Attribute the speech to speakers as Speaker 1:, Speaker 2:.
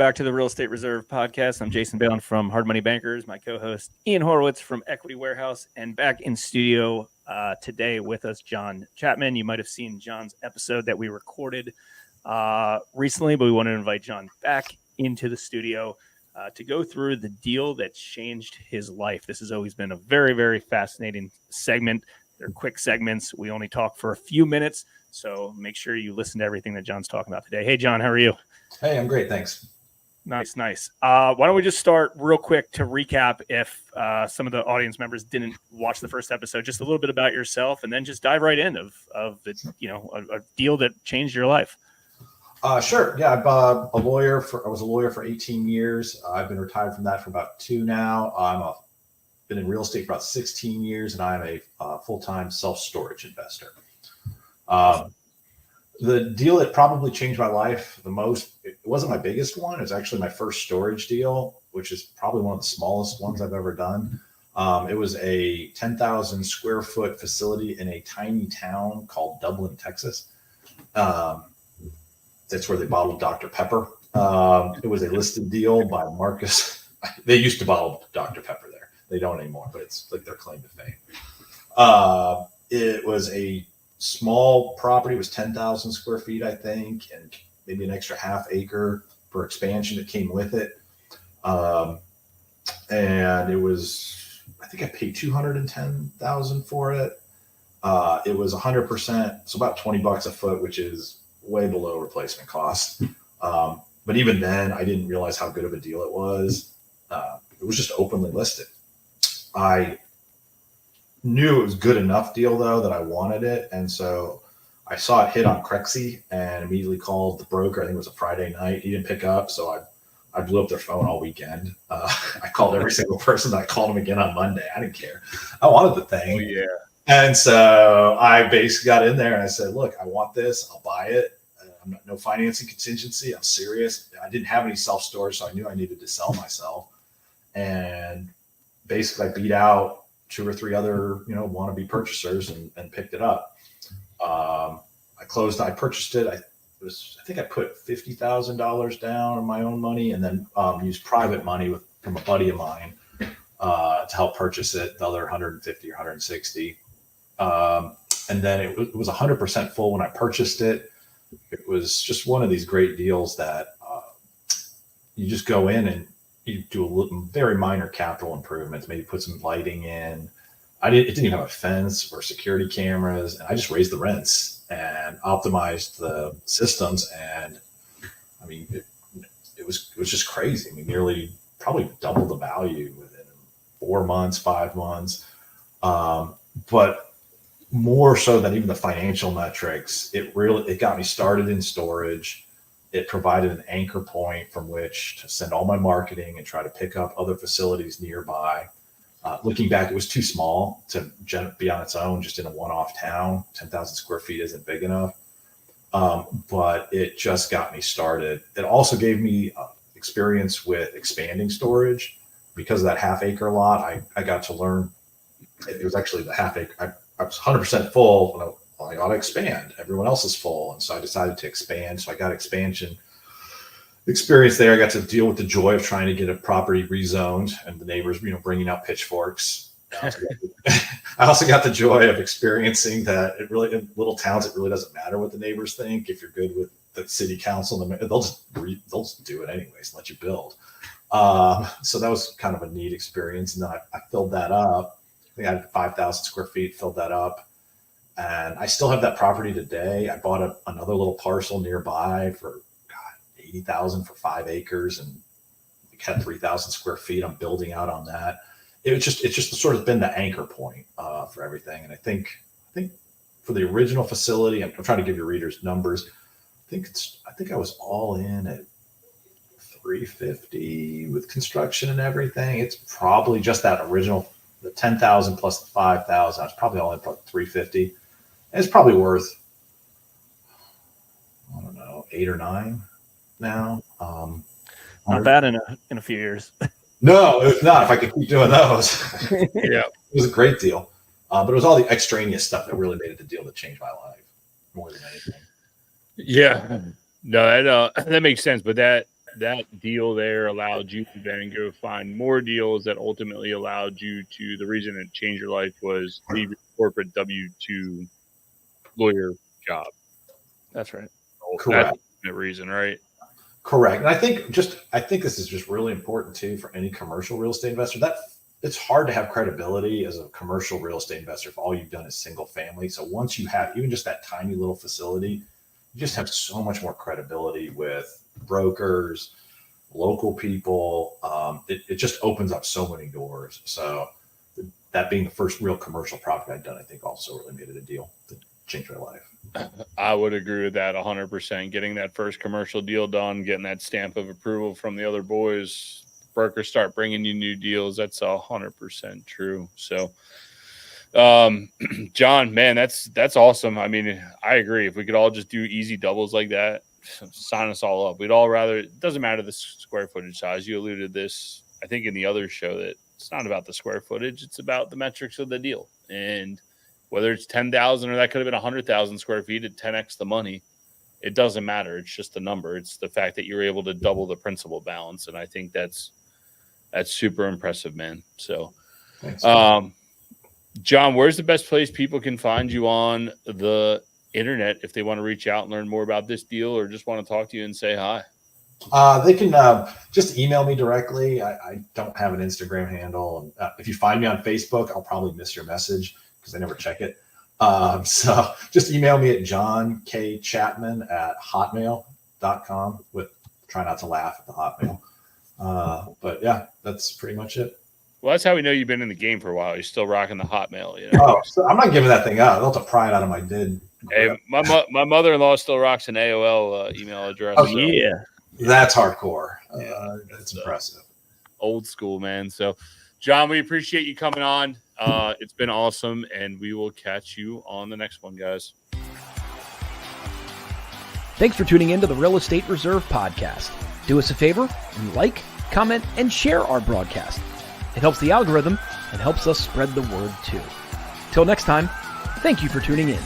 Speaker 1: back to the Real Estate Reserve podcast. I'm Jason Balin from Hard Money Bankers, my co-host Ian Horowitz from Equity Warehouse, and back in studio today with us, John Chapman. You might have seen John's episode that we recorded recently, but we wanted to invite John back into the studio to go through the deal that changed his life. This has always been a very, very fascinating segment. They're quick segments. We only talk for a few minutes, so make sure you listen to everything that John's talking about today. Hey, John, how are you?
Speaker 2: Hey, I'm great. Thanks.
Speaker 1: Nice. Why don't we just start real quick to recap if some of the audience members didn't watch the first episode, just a little bit about yourself, and then just dive right in of the, a deal that changed your life.
Speaker 2: Sure. Yeah, I was a lawyer for 18 years. I've been retired from that for about 2 now. Been in real estate for about 16 years, and I'm a full-time self-storage investor. The deal that probably changed my life the most, it wasn't my biggest one. It was actually my first storage deal, which is probably one of the smallest ones I've ever done. It was a 10,000 square foot facility in a tiny town called Dublin, Texas. That's where they bottled Dr. Pepper. It was a listed deal by Marcus. They used to bottle Dr. Pepper there. They don't anymore, but it's like their claim to fame. It was a small property. It was 10,000 square feet, I think, and maybe an extra half acre for expansion that came with it. And it was, I think I paid $210,000 for it. It was 100%, so about $20 a foot, which is way below replacement cost. But even then, I didn't realize how good of a deal it was. It was just openly listed. I knew it was good enough deal though that I wanted it, and so I saw it hit on Crexy and immediately called the broker. I think it was a Friday night. He didn't pick up, so I blew up their phone all weekend. I called every single person. I called them again on Monday. I didn't care. I wanted the thing.
Speaker 1: Oh, yeah.
Speaker 2: And so I basically got in there and I said, "Look, I want this. I'll buy it. No financing contingency. I'm serious." I didn't have any self storage, so I knew I needed to sell myself. And basically, I beat out 2 or 3 other, wannabe purchasers and picked it up. I purchased it. I think I put $50,000 down on my own money, and then used private money from a buddy of mine to help purchase it. The other 150 or 160, and then it was 100% full when I purchased it. It was just one of these great deals that you just go in and you do a very minor capital improvements, maybe put some lighting in. It didn't even have a fence or security cameras, and I just raised the rents and optimized the systems. And I mean, it was just crazy. I mean, nearly probably double the value within 4 months, 5 months. But more so than even the financial metrics, it got me started in storage. It provided an anchor point from which to send all my marketing and try to pick up other facilities nearby. Looking back, it was too small to be on its own, just in a one-off town. 10,000 square feet isn't big enough. But it just got me started. It also gave me experience with expanding storage. Because of that half acre lot, I got to learn. It was actually the half acre. I was 100% full. And I got to expand. Everyone else is full. And so I decided to expand. So I got expansion experience there. I got to deal with the joy of trying to get a property rezoned and the neighbors, bringing out pitchforks. I also got the joy of experiencing that in little towns, it really doesn't matter what the neighbors think. If you're good with the city council, they'll just do it anyways and let you build. So that was kind of a neat experience. And then I filled that up. I think I had 5,000 square feet, filled that up. And I still have that property today. I bought another little parcel nearby for $80,000 for 5 acres, and we had 3,000 square feet. I'm building out on that. It's just sort of been the anchor point for everything. And I think for the original facility, I'm trying to give your readers numbers. I think I was all in at 350 with construction and everything. It's probably just that original, the 10,000 plus the 5,000. I was probably all in for 350. And it's probably worth, I don't know, 8 or 9 now.
Speaker 1: Not bad in a few years.
Speaker 2: No, it's not. If I could keep doing those.
Speaker 1: Yeah,
Speaker 2: it was a great deal. But it was all the extraneous stuff that really made it the deal that changed my life more than anything.
Speaker 3: Yeah, no, that makes sense. But that that deal there allowed you to then go find more deals that ultimately allowed you to, the reason it changed your life was leave your corporate W-2 lawyer job.
Speaker 1: That's right.
Speaker 2: Correct.
Speaker 3: That's the reason, right?
Speaker 2: Correct. And I think this is just really important too for any commercial real estate investor. That it's hard to have credibility as a commercial real estate investor if all you've done is single family. So once you have even just that tiny little facility, you just have so much more credibility with brokers, local people. It just opens up so many doors. So that being the first real commercial property I'd done, I think also really made it a deal that changed my life.
Speaker 3: I would agree with that 100%. Getting that first commercial deal done, getting that stamp of approval from the other boys, brokers start bringing you new deals. That's 100% true. So, John, man, that's awesome. I mean, I agree. If we could all just do easy doubles like that, sign us all up. We'd all rather, it doesn't matter the square footage size. You alluded to this, I think, in the other show, that it's not about the square footage. It's about the metrics of the deal. And whether it's 10,000 or that could have been 100,000 square feet at 10x the money, it doesn't matter. It's just the number. It's the fact that you're able to double the principal balance. And I think that's super impressive, man. So,
Speaker 2: Thanks.
Speaker 3: John, where's the best place people can find you on the internet if they want to reach out and learn more about this deal or just want to talk to you and say hi?
Speaker 2: They can just email me directly. I don't have an Instagram handle. If you find me on Facebook, I'll probably miss your message because I never check it. So just email me at johnkchapman@hotmail.com with try not to laugh at the Hotmail. But yeah, that's pretty much it.
Speaker 3: Well, that's how we know you've been in the game for a while. You're still rocking the Hotmail, you know?
Speaker 2: Oh, so I'm not giving that thing out. I'll have to pry it out of my dead.
Speaker 3: Hey, my mother-in-law still rocks an AOL email address.
Speaker 2: Oh,
Speaker 3: so.
Speaker 1: Yeah.
Speaker 2: That's hardcore.
Speaker 3: Yeah,
Speaker 2: that's impressive.
Speaker 3: Old school, man. So, John, we appreciate you coming on. It's been awesome, and we will catch you on the next one, guys.
Speaker 4: Thanks for tuning in to the Real Estate Reserve podcast. Do us a favor and like, comment, and share our broadcast. It helps the algorithm and helps us spread the word too. Till next time, thank you for tuning in.